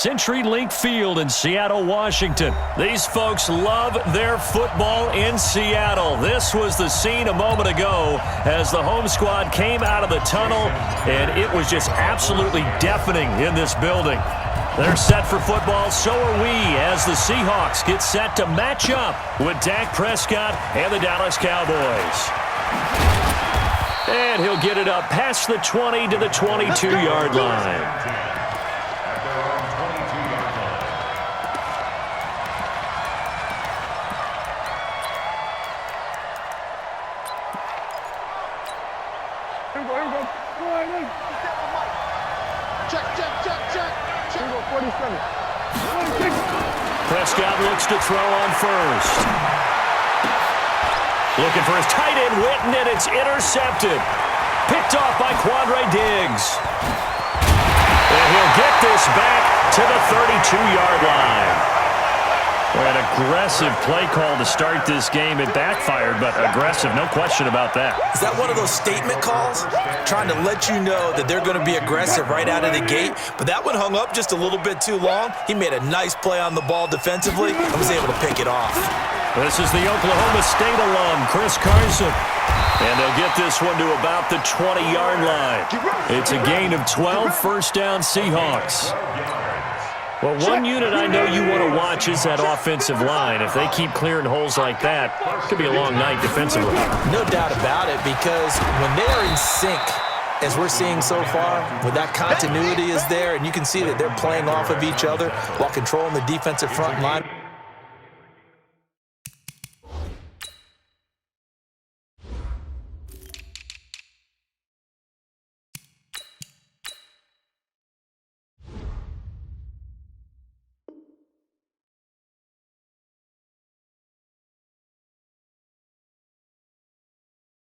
CenturyLink Field in Seattle, Washington. These folks love their football in Seattle. This was the scene a moment ago as the home squad came out of the tunnel, and it was just absolutely deafening in this building. They're set for football, so are we, as the Seahawks get set to match up with Dak Prescott and the Dallas Cowboys. And he'll get it up past the 20 to the 22-yard line. Prescott looks to throw on first. Looking for his tight end, Witten, and it's intercepted. Picked off by Quandre Diggs. And he'll get this back to the 32-yard line. An aggressive play call to start this game. It backfired, but aggressive, no question about that. Is that one of those statement calls? Trying to let you know that they're going to be aggressive right out of the gate, but that one hung up just a little bit too long. He made a nice play on the ball defensively and was able to pick it off. This is the Oklahoma State alum, Chris Carson. And they'll get this one to about the 20-yard line. It's a gain of 12, first down Seahawks. Well, one unit I know you want to watch is that offensive line. If they keep clearing holes like that, it could be a long night defensively. No doubt about it, because when they are in sync, as we're seeing so far, when that continuity is there, and you can see that they're playing off of each other while controlling the defensive front line.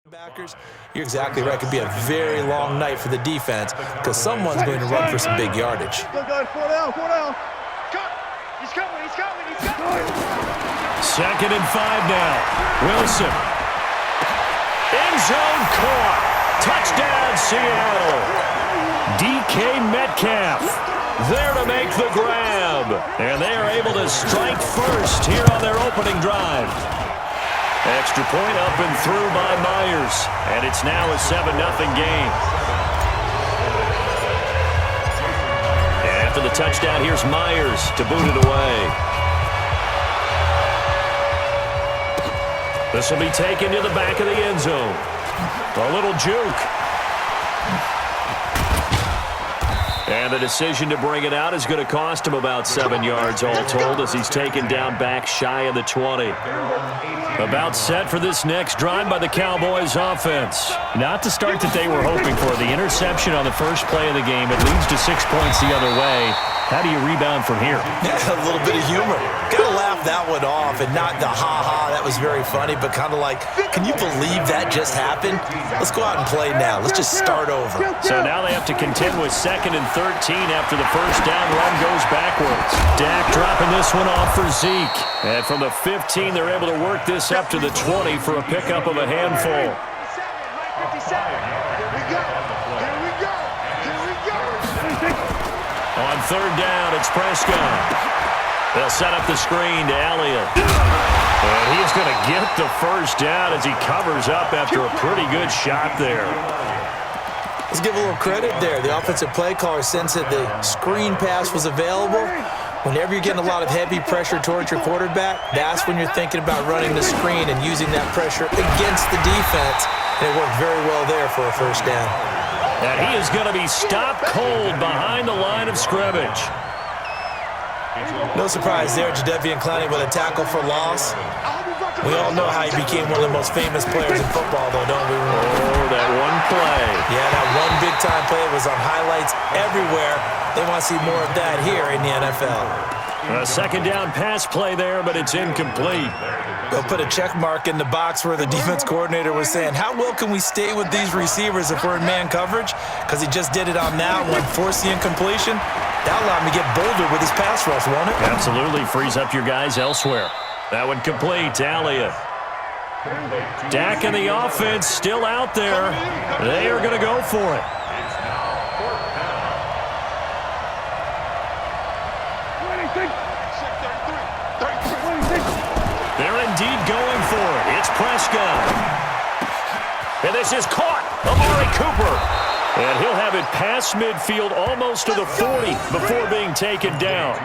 Backers, you're exactly right. It could be a very long night for the defense because someone's going to run for some big yardage. Go, 4 down. Cut. He's coming. 2nd and 5 now. Wilson. End zone caught. Touchdown, Seattle. DK Metcalf there to make the grab. And they are able to strike first here on their opening drive. Extra point up and through by Myers. And it's now a 7-0 game. And after the touchdown, here's Myers to boot it away. This will be taken to the back of the end zone. A little juke. And the decision to bring it out is going to cost him about 7 yards all told as he's taken down back shy of the 20. About set for this next drive by the Cowboys offense. Not the start that they were hoping for. The interception on the first play of the game. It leads to 6 points the other way. How do you rebound from here? Yeah, a little bit of humor. Got to laugh that one off and not the ha-ha. That was very funny, but kind of like, can you believe that just happened? Let's go out and play now. Let's just start over. So now they have to contend with 2nd and 13 after the first down run goes backwards. Dak dropping this one off for Zeke. And from the 15, they're able to work this up to the 20 for a pickup of a handful. On 3rd down, it's Prescott. They'll set up the screen to Elliott. And he's going to get the first down as he covers up after a pretty good shot there. Let's give a little credit there. The offensive play caller sensed that the screen pass was available. Whenever you're getting a lot of heavy pressure towards your quarterback, that's when you're thinking about running the screen and using that pressure against the defense. And it worked very well there for a first down. And he is going to be stopped cold behind the line of scrimmage. No surprise there, Jadeveon Clowney with a tackle for loss. We all know how he became one of the most famous players in football, though, don't we? Oh, that one play. Yeah, that one big-time play was on highlights everywhere. They want to see more of that here in the NFL. A 2nd down pass play there, but it's incomplete. They'll put a check mark in the box where the defense coordinator was saying, how well can we stay with these receivers if we're in man coverage? Because he just did it on that one, forced the incompletion. That allowed him to get bolder with his pass rush, won't it? Absolutely. Frees up your guys elsewhere. That one complete to Elliott. Dak and the offense still out there. They are going to go for it. They're indeed going for it. It's Prescott. And this is caught. Amari Cooper. And he'll have it past midfield almost to the 40 before being taken down.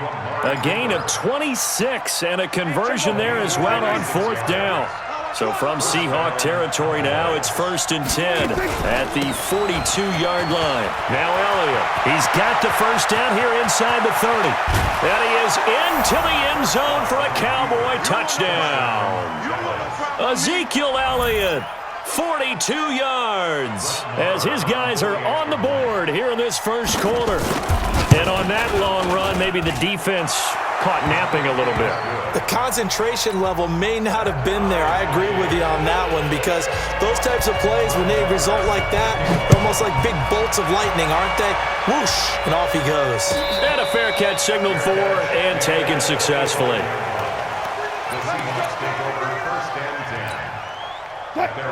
A gain of 26 and a conversion there as well on 4th down. So from Seahawk territory now, it's 1st and 10 at the 42-yard line. Now Elliott. He's got the first down here inside the 30. And he is into the end zone for a Cowboy touchdown. Ezekiel Elliott. 42 yards as his guys are on the board here in this first quarter. And on that long run, maybe the defense caught napping a little bit. The concentration level may not have been there. I agree with you on that one because those types of plays, when they result like that, they're almost like big bolts of lightning, aren't they? Whoosh, and off he goes. And a fair catch signaled for and taken successfully.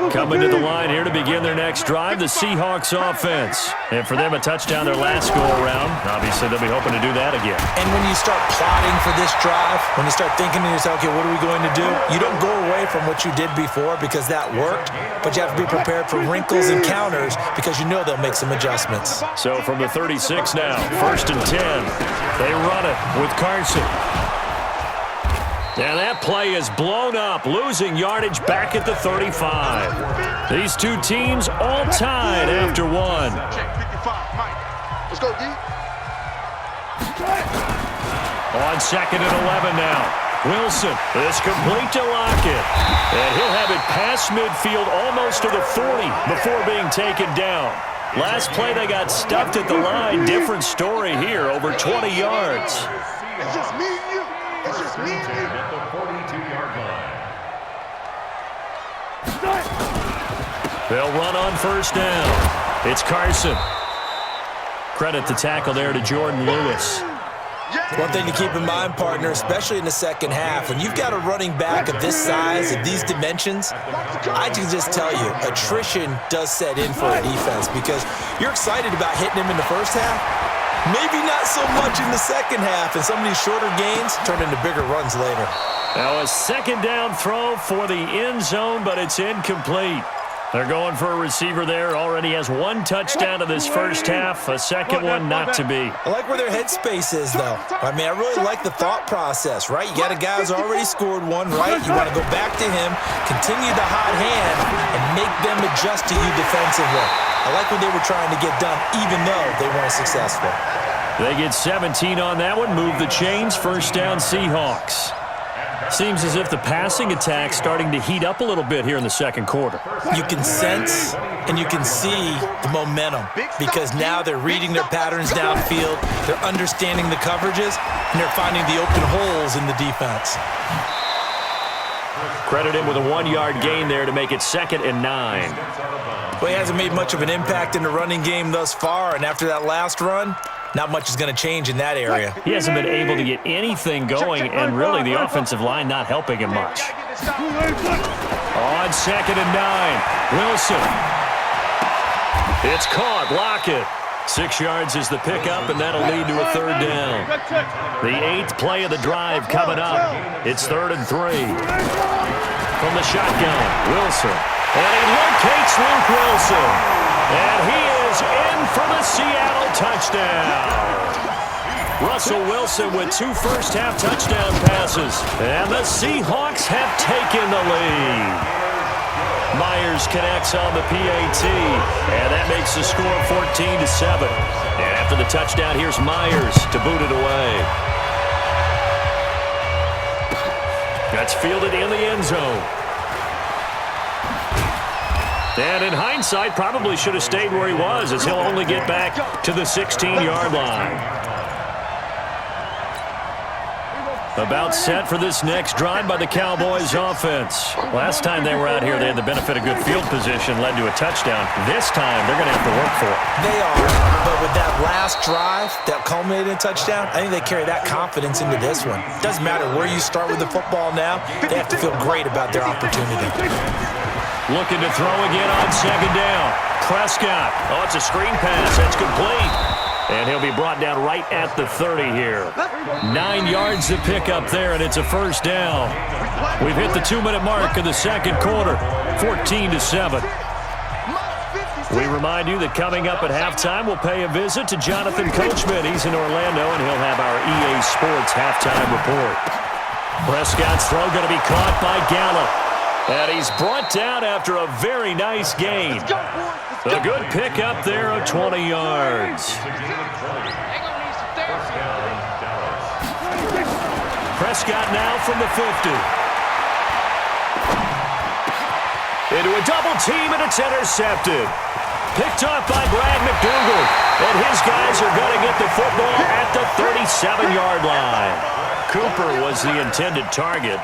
Coming to the line here to begin their next drive, the Seahawks offense. And for them, a touchdown their last go-around. Obviously, they'll be hoping to do that again. And when you start plotting for this drive, when you start thinking to yourself, okay, what are we going to do? You don't go away from what you did before because that worked, but you have to be prepared for wrinkles and counters because you know they'll make some adjustmts. So from the 36 now, 1st and 10. They run it with Carson. And that play is blown up, losing yardage back at the 35. These two teams all tied after one. Let's go, D. On 2nd and 11 now. Wilson is complete to Lockett. And he'll have it past midfield almost to the 40 before being taken down. Last play they got stuffed at the line. Different story here, over 20 yards. It's just me and you. It's just me and you. At the 42-yard line. They'll run on 1st down. It's Carson. Credit the tackle there to Jordan Lewis. One thing to keep in mind, partner, especially in the second half, when you've got a running back of this size, of these dimensions, I can just tell you, attrition does set in for a defense because you're excited about hitting him in the first half. Maybe not so much in the second half, and some of these shorter gains turn into bigger runs later. Now a 2nd down throw for the end zone, but it's incomplete. They're going for a receiver there. Already has 1 touchdown in this first half. A second one not to be. I like where their headspace is, though. I mean, I really like the thought process, right? You got a guy who's already scored one, right? You want to go back to him, continue the hot hand, and make them adjust to you defensively. I like what they were trying to get done, even though they weren't successful. They get 17 on that one. Move the chains. 1st down Seahawks. Seems as if the passing attack's starting to heat up a little bit here in the second quarter. You can sense and you can see the momentum because now they're reading their patterns downfield, they're understanding the coverages, and they're finding the open holes in the defense. Credit him with a 1-yard gain there to make it 2nd and 9. Well, he hasn't made much of an impact in the running game thus far, and after that last run, not much is going to change in that area. He hasn't been able to get anything going, and really the offensive line not helping him much. On 2nd and 9, Wilson. It's caught. Lockett. 6 yards is the pickup, and that'll lead to a 3rd down. The 8th play of the drive coming up. It's 3rd and 3. From the shotgun, Wilson. And he locates Luke Wilson. And he is in for the Seattle touchdown. Russell Wilson with 2 first-half touchdown passes. And the Seahawks have taken the lead. Myers connects on the PAT. And that makes the score 14-7. And after the touchdown, here's Myers to boot it away. That's fielded in the end zone. And in hindsight, probably should have stayed where he was as he'll only get back to the 16-yard line. About set for this next drive by the Cowboys offense. Last time they were out here, they had the benefit of good field position, led to a touchdown. This time, they're going to have to work for it. They are, but with that last drive that culminated in a touchdown, I think they carry that confidence into this one. Doesn't matter where you start with the football now, they have to feel great about their opportunity. Looking to throw again on 2nd down. Prescott. Oh, it's a screen pass. That's complete. And he'll be brought down right at the 30 here. 9 yards to pick up there, and it's a first down. We've hit the 2-minute mark of the second quarter, 14-7. We remind you that coming up at halftime, we'll pay a visit to Jonathan Coachman. He's in Orlando, and he'll have our EA Sports halftime report. Prescott's throw going to be caught by Gallup. And he's brought down after a very nice gain. A good pickup there of 20 yards. Prescott now from the 50. Into a double team, and it's intercepted. Picked off by Brad McDougal. And his guys are going to get the football at the 37-yard line. Cooper was the intended target.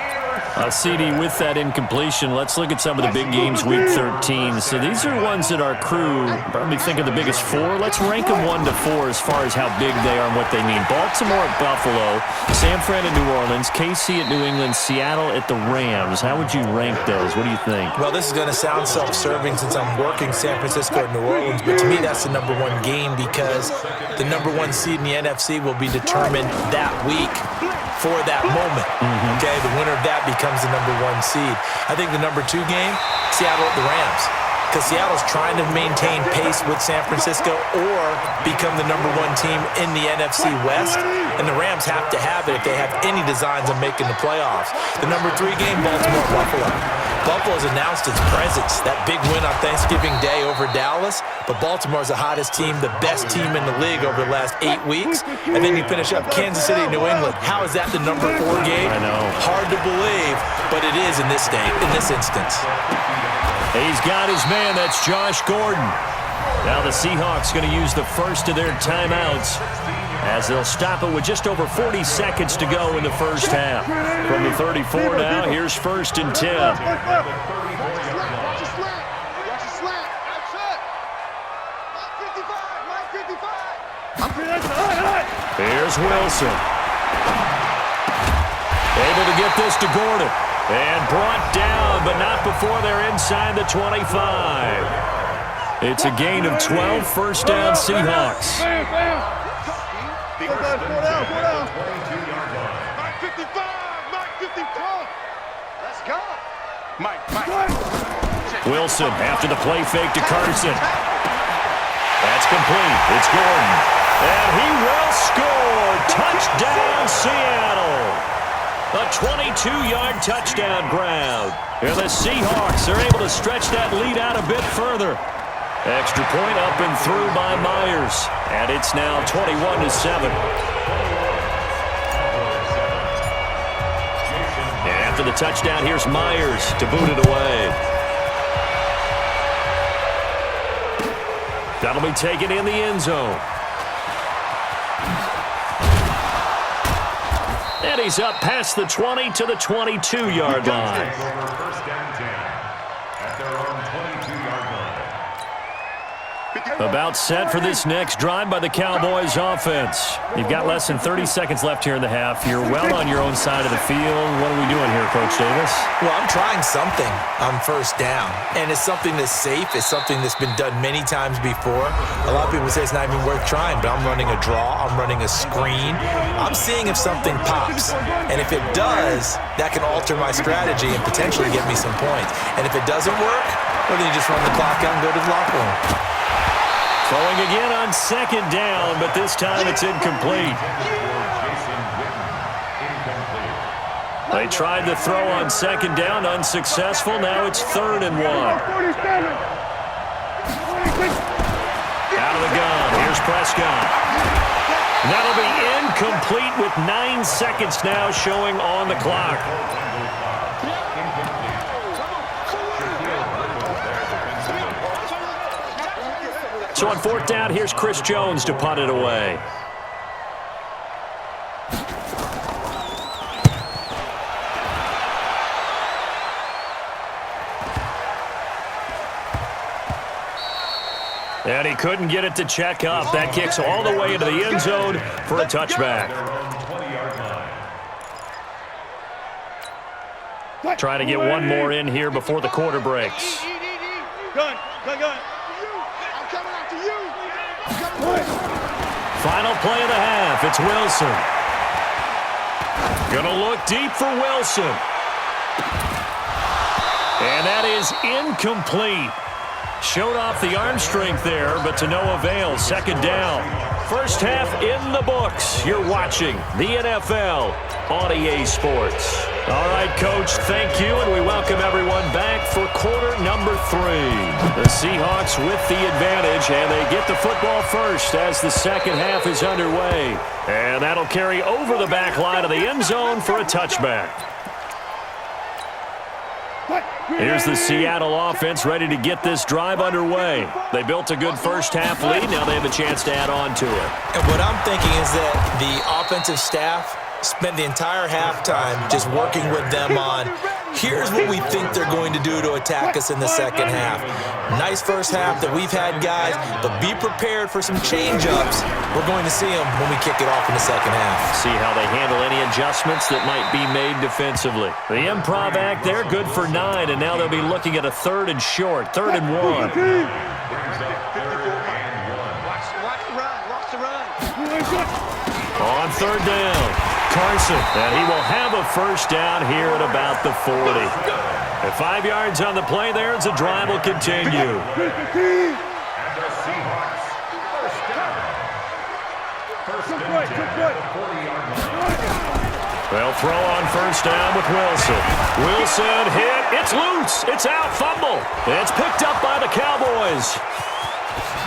CD, with that incompletion, let's look at some of the big games week 13. So these are ones that our crew probably think are the biggest four. Let's rank them 1 to 4 as far as how big they are and what they mean. Baltimore at Buffalo, San Fran at New Orleans, KC at New England, Seattle at the Rams. How would you rank those? What do you think? Well, this is going to sound self-serving since I'm working San Francisco and New Orleans, but to me that's the #1 game because the #1 seed in the NFC will be determined that week for that moment. Okay, the winner of that becomes the #1 seed. I think the #2 game, Seattle at the Rams, because Seattle's trying to maintain pace with San Francisco or become the #1 team in the NFC West, and the Rams have to have it if they have any designs of making the playoffs. The #3 game, Baltimore-Buffalo. Buffalo's announced its presence, that big win on Thanksgiving Day over Dallas, but Baltimore's the hottest team, the best team in the league over the last 8 weeks, and then you finish up Kansas City, New England. How is that the #4 game? I know. Hard to believe, but it is in this instance. He's got his man. That's Josh Gordon. Now the Seahawks going to use the first of their timeouts as they'll stop it with just over 40 seconds to go in the first half. From the 34 now, here's 1st and 10. Here's Wilson. Able to get this to Gordon. And brought down, but not before they're inside the 25. It's a gain of 12, first down Seahawks. Wilson after the play fake to Carson. That's complete. It's Gordon. And he will score. Touchdown, Seattle. A 22-yard touchdown grab. And the Seahawks are able to stretch that lead out a bit further. Extra point up and through by Myers. And it's now 21-7. And after the touchdown, here's Myers to boot it away. That'll be taken in the end zone. And he's up past the 20 to the 22-yard line. First down 10 at their own 22-yard line. About set for this next drive by the Cowboys offense. You've got less than 30 seconds left here in the half. You're well on your own side of the field. What are we doing here, Coach Davis? Well, I'm trying something on first down, and it's something that's safe. It's something that's been done many times before. A lot of people say it's not even worth trying, but I'm running a draw. I'm running a screen. I'm seeing if something pops, and if it does, that can alter my strategy and potentially get me some points. And if it doesn't work, well, then you just run the clock out and go to the locker room. Throwing again on second down, but this time it's incomplete. They tried to throw on second down, unsuccessful. Now it's 3rd and 1. Out of the gun, here's Prescott. That'll be incomplete with 9 seconds now showing on the clock. So on 4th down, here's Chris Jones to punt it away. And he couldn't get it to check up. That kicks all the way into the end zone for a touchback. Trying to get one more in here before the quarter breaks. Final play of the half. It's Wilson. Gonna look deep for Wilson. And that is incomplete. Showed off the arm strength there, but to no avail. Second down. First half in the books. You're watching the NFL on EA Sports. All right, Coach, thank you, and we welcome everyone back for quarter number 3. The Seahawks with the advantage, and they get the football first as the second half is underway. And that'll carry over the back line of the end zone for a touchback. Here's the Seattle offense ready to get this drive underway. They built a good first half lead. Now they have a chance to add on to it. And what I'm thinking is that the offensive staff spent the entire halftime just working with them on, here's what we think they're going to do to attack us in the second half. Nice first half that we've had, guys, but be prepared for some change-ups. We're going to see them when we kick it off in the second half. See how they handle any adjustments that might be made defensively. The improv act there, good for 9, and now they'll be looking at a 3rd and short, 3rd and 1. On 3rd down, Carson, and he will have a first down here at about the 40. At 5 yards on the play there as the drive will continue. They'll throw on first down with Wilson. Wilson hit. It's loose. It's out. Fumble. It's picked up by the Cowboys.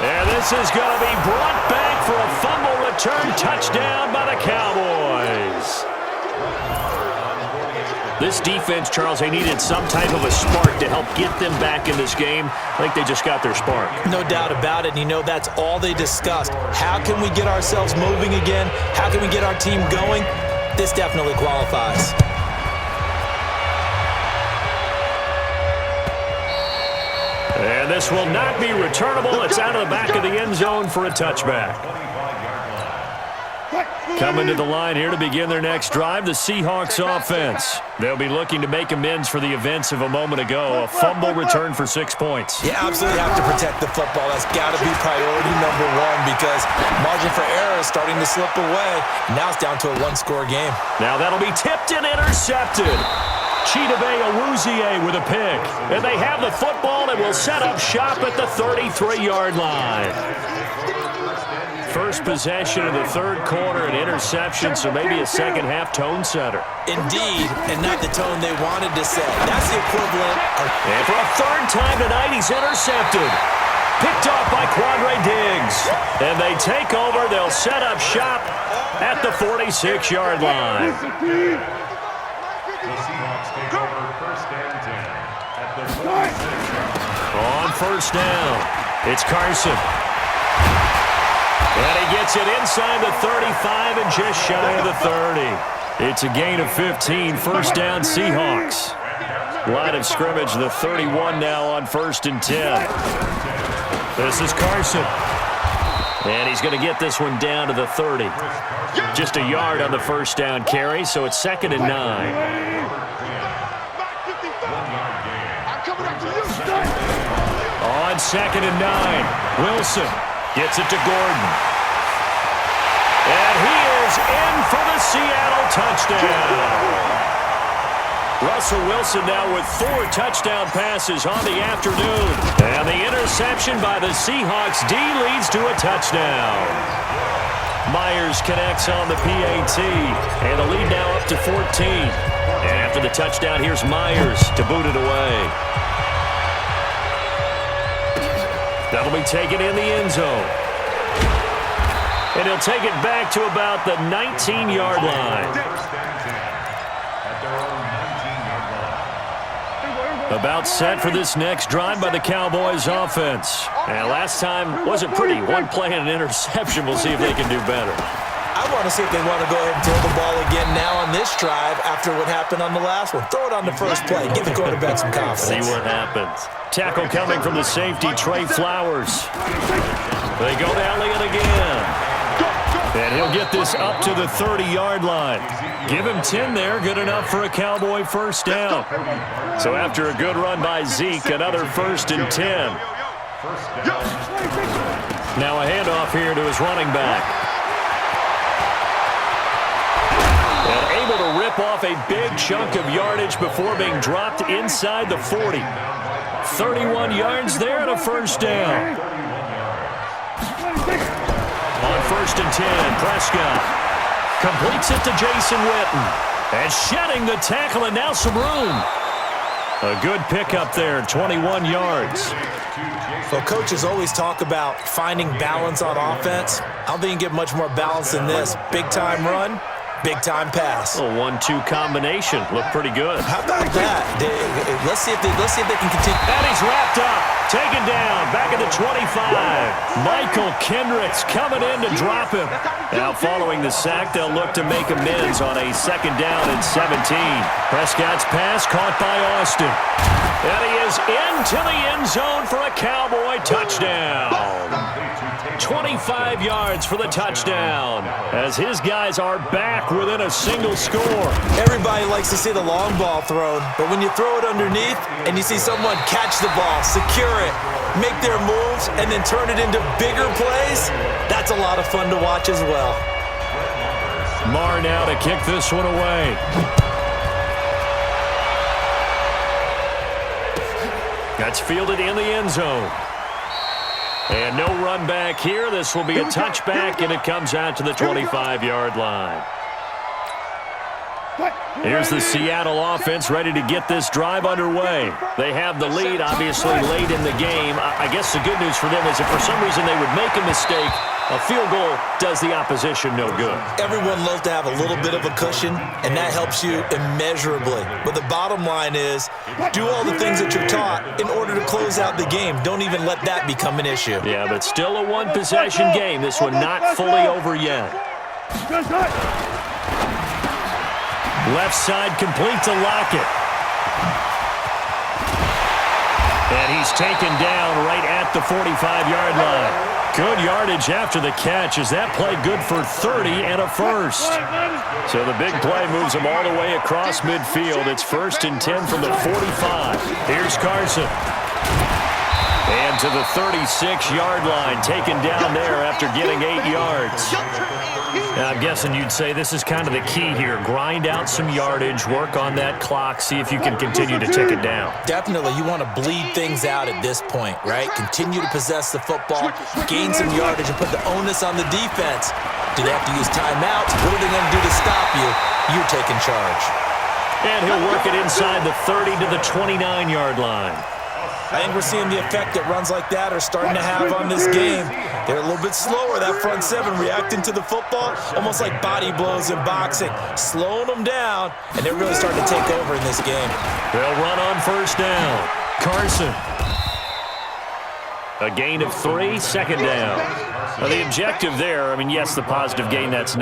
And this is going to be brought back for a fumble return touchdown by the Cowboys. This defense, Charles, they needed some type of a spark to help get them back in this game. I think they just got their spark. No doubt about it. And you know, that's all they discussed. How can we get ourselves moving again? How can we get our team going? This definitely qualifies. And this will not be returnable. It's out of the back of the end zone for a touchback. Coming to the line here to begin their next drive, the Seahawks offense. They'll be looking to make amends for the events of a moment ago. A fumble return for 6 points. You absolutely have to protect the football. That's got to be priority number 1 because margin for error is starting to slip away. Now it's down to a 1-score game. Now that'll be tipped and intercepted. Chidobe Awuzie with a pick. And they have the football and will set up shop at the 33-yard line. First possession of the 3rd quarter, an interception, so maybe a second-half tone setter. Indeed, and not the tone they wanted to set. That's the equivalent of... And for a 3rd time tonight, he's intercepted. Picked off by Quandre Diggs. And they take over. They'll set up shop at the 46-yard line. The Seahawks take over 1st and 10 at the 46. On first down, it's Carson. And he gets it inside the 35 and just shy of the 30. It's a gain of 15, first down Seahawks. Line of scrimmage, the 31 now on 1st and 10. This is Carson. And he's going to get this one down to the 30. Just a yard on the first down carry, so it's 2nd and 9. On 2nd and 9, Wilson gets it to Gordon. And he is in for the Seattle touchdown. Russell Wilson now with 4 touchdown passes on the afternoon. And the interception by the Seahawks D leads to a touchdown. Myers connects on the PAT. And the lead now up to 14. And after the touchdown, here's Myers to boot it away. That'll be taken in the end zone. And he'll take it back to about the 19-yard line. About set for this next drive by the Cowboys offense. And last time wasn't pretty. 1 play and an interception. We'll see if they can do better. I want to see if they want to go ahead and throw the ball again now on this drive after what happened on the last one. Throw it on the first play. Give the quarterback some confidence. See what happens. Tackle coming from the safety, Trey Flowers. They go to Elliott again. And he'll get this up to the 30-yard line. Give him 10 there, good enough for a Cowboy first down. So after a good run by Zeke, another 1st and 10. Now a handoff here to his running back. off a big chunk of yardage before being dropped inside the 40. 31 yards there and a first down. On 1st and 10, Prescott completes it to Jason Witten. And shedding the tackle, and now some room. A good pickup there, 21 yards. Well, coaches always talk about finding balance on offense. I don't think you get much more balance than this. Big-time run, big-time pass. A 1-2 combination. Looked pretty good. How about that? Let's see if they can continue. And he's wrapped up. Taken down. Back at the 25. Michael Kendricks coming in to drop him. Now following the sack, they'll look to make amends on a 2nd down and 17. Prescott's pass caught by Austin. And he is into the end zone for a Cowboy touchdown. 25 yards for the touchdown as his guys are back within a single score. Everybody likes to see the long ball thrown, but when you throw it underneath and you see someone catch the ball, secure it, make their moves, and then turn it into bigger plays, that's a lot of fun to watch as well. Marr now to kick this one away. That's fielded in the end zone. And no run back here. This will be a touchback, and it comes out to the 25-yard line. Here's the Seattle offense ready to get this drive underway. They have the lead, obviously, late in the game. I guess the good news for them is if for some reason they would make a mistake, a field goal does the opposition no good. Everyone loves to have a little bit of a cushion, and that helps you immeasurably. But the bottom line is, do all the things that you're taught in order to close out the game. Don't even let that become an issue. Yeah, but still a one-possession game. This one not fully over yet. Left side complete to Lockett. And he's taken down right at the 45-yard line. Good yardage after the catch. Is that play good for 30 and a first? So the big play moves them all the way across midfield. It's 1st and 10 from the 45. Here's Carson. And to the 36-yard line, taken down there after getting 8 yards. And I'm guessing you'd say this is kind of the key here. Grind out some yardage, work on that clock, see if you can continue to tick it down. Definitely. You want to bleed things out at this point, right? Continue to possess the football, gain some yardage, and put the onus on the defense. Do they have to use timeouts? What are they going to do to stop you? You're taking charge. And he'll work it inside the 30 to the 29-yard line. I think we're seeing the effect that runs like that are starting to have on this game. They're a little bit slower, that front seven, reacting to the football, almost like body blows in boxing, slowing them down, and they're really starting to take over in this game. They'll run on 1st down. Carson. A gain of 3, 2nd down. Now the objective there, I mean, yes, the positive gain, that's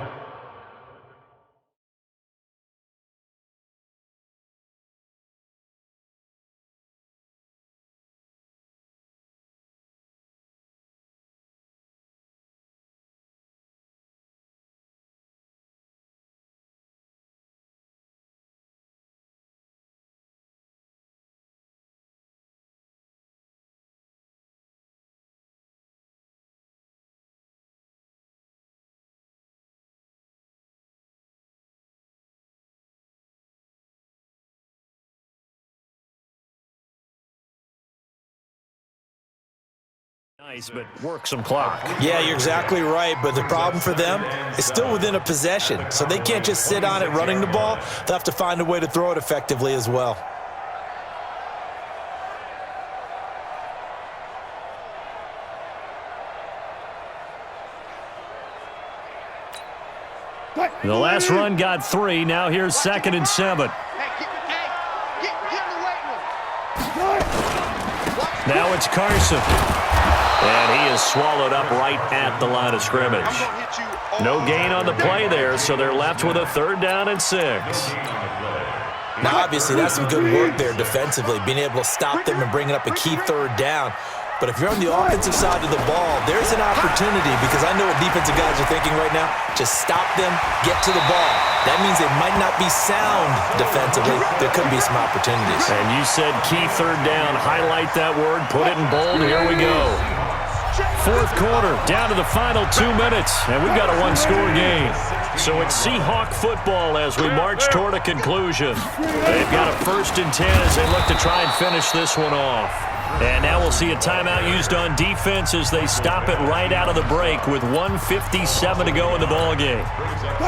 nice, but work some clock. Yeah, you're exactly right, but the problem for them is still within a possession, so they can't just sit on it running the ball. They'll have to find a way to throw it effectively as well. The last run got 3. Now here's 2nd and 7. Now it's Carson. And he is swallowed up right at the line of scrimmage. No gain on the play there, so they're left with a 3rd down and 6. Now, obviously, that's some good work there defensively, being able to stop them and bringing up a key 3rd down. But if you're on the offensive side of the ball, there's an opportunity, because I know what defensive guys are thinking right now. Just stop them, get to the ball. That means they might not be sound defensively. There could be some opportunities. And you said key 3rd down. Highlight that word, put it in bold. Here we go. Fourth quarter, down to the final 2 minutes, and we've got a one-score game. So it's Seahawk football as we march toward a conclusion. They've got a 1st and 10 as they look to try and finish this one off. And now we'll see a timeout used on defense as they stop it right out of the break with 1:57 to go in the ballgame.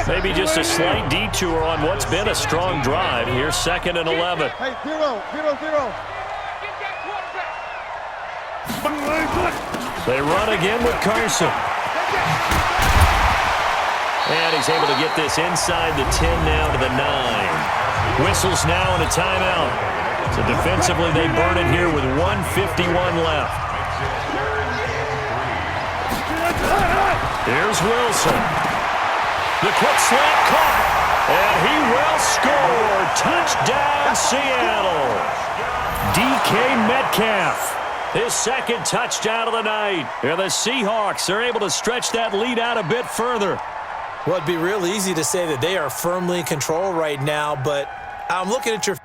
Maybe just a slight detour on what's been a strong drive. Here's 2nd and 11. Hey, 0, 0, 0. They run again with Carson. And he's able to get this inside the 10 now to the 9. Whistles now and a timeout. So defensively, they burn it here with 1:51 left. Here's Wilson. The quick slant caught. And he will score. Touchdown, Seattle. DK Metcalf. His 2nd touchdown of the night. And the Seahawks are able to stretch that lead out a bit further. Well, it'd be real easy to say that they are firmly in control right now, but I'm looking at your